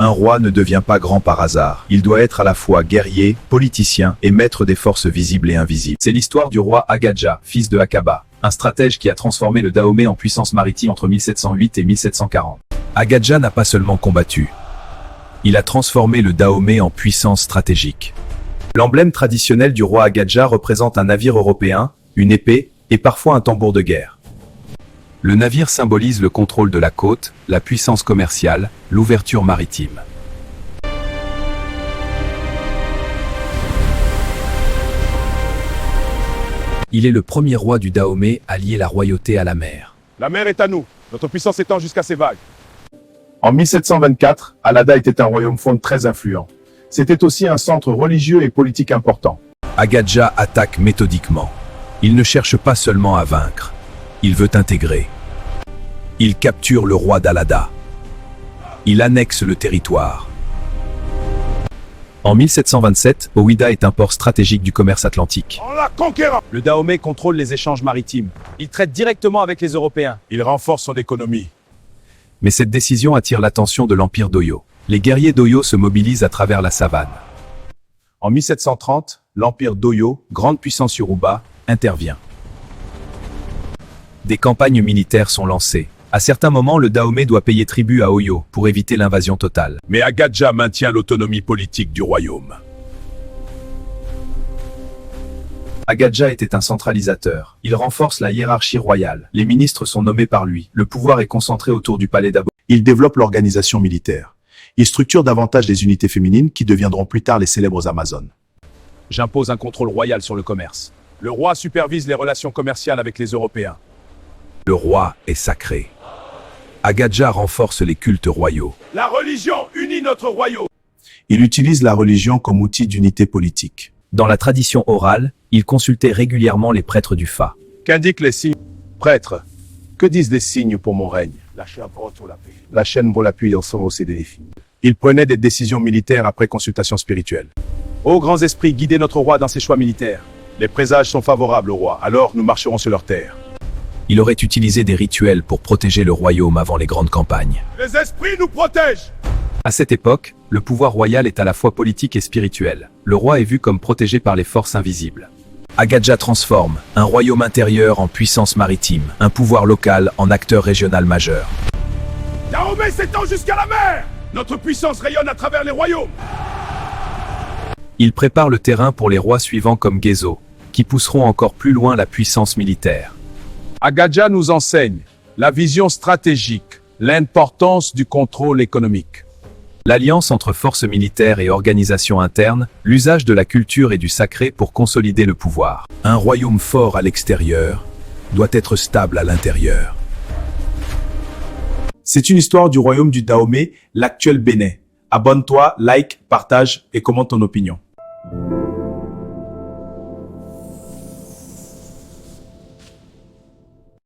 Un roi ne devient pas grand par hasard. Il doit être à la fois guerrier, politicien et maître des forces visibles et invisibles. C'est l'histoire du roi Agadja, fils de Akaba, un stratège qui a transformé le Dahomey en puissance maritime entre 1708 et 1740. Agadja n'a pas seulement combattu. Il a transformé le Dahomey en puissance stratégique. L'emblème traditionnel du roi Agadja représente un navire européen, une épée et parfois un tambour de guerre. Le navire symbolise le contrôle de la côte, la puissance commerciale, l'ouverture maritime. Il est le premier roi du Dahomey à lier la royauté à la mer. La mer est à nous, notre puissance s'étend jusqu'à ses vagues. En 1724, Alada était un royaume faune très influent. C'était aussi un centre religieux et politique important. Agadja attaque méthodiquement. Il ne cherche pas seulement à vaincre. Il veut intégrer. Il capture le roi d'Alada. Il annexe le territoire. En 1727, Ouida est un port stratégique du commerce atlantique. En la conquérant, Le Dahomey contrôle les échanges maritimes. Il traite directement avec les Européens. il renforce son économie. Mais cette décision attire l'attention de l'Empire d'Oyo. Les guerriers d'Oyo se mobilisent à travers la savane. En 1730, l'Empire d'Oyo, grande puissance yoruba, intervient. Des campagnes militaires sont lancées. À certains moments, le Dahomey doit payer tribut à Oyo pour éviter l'invasion totale. Mais Agadja maintient l'autonomie politique du royaume. Agadja était un centralisateur. Il renforce la hiérarchie royale. Les ministres sont nommés par lui. Le pouvoir est concentré autour du palais d'Abo. Il développe l'organisation militaire. Il structure davantage les unités féminines qui deviendront plus tard les célèbres Amazones. J'impose un contrôle royal sur le commerce. Le roi supervise les relations commerciales avec les Européens. Le roi est sacré. Agadja renforce les cultes royaux. La religion unit notre royaume. Il utilise la religion comme outil d'unité politique. Dans la tradition orale, il consultait régulièrement les prêtres du Fa. Qu'indiquent les signes? Prêtre, que disent les signes pour mon règne? La chaîne pour l'appui en sont aussi des filles. Il prenait des décisions militaires après consultation spirituelle. Ô grands esprits, guidez notre roi dans ses choix militaires. Les présages sont favorables au roi, alors nous marcherons sur leur terre. Il aurait utilisé des rituels pour protéger le royaume avant les grandes campagnes. Les esprits nous protègent! À cette époque, le pouvoir royal est à la fois politique et spirituel. Le roi est vu comme protégé par les forces invisibles. Agadja transforme un royaume intérieur en puissance maritime, un pouvoir local en acteur régional majeur. Dahomey s'étend jusqu'à la mer! Notre puissance rayonne à travers les royaumes! Il prépare le terrain pour les rois suivants comme Gezo, qui pousseront encore plus loin la puissance militaire. Agadja nous enseigne la vision stratégique, l'importance du contrôle économique. L'alliance entre forces militaires et organisations internes, l'usage de la culture et du sacré pour consolider le pouvoir. Un royaume fort à l'extérieur doit être stable à l'intérieur. C'est une histoire du royaume du Dahomey, l'actuel Bénin. Abonne-toi, like, partage et commente ton opinion.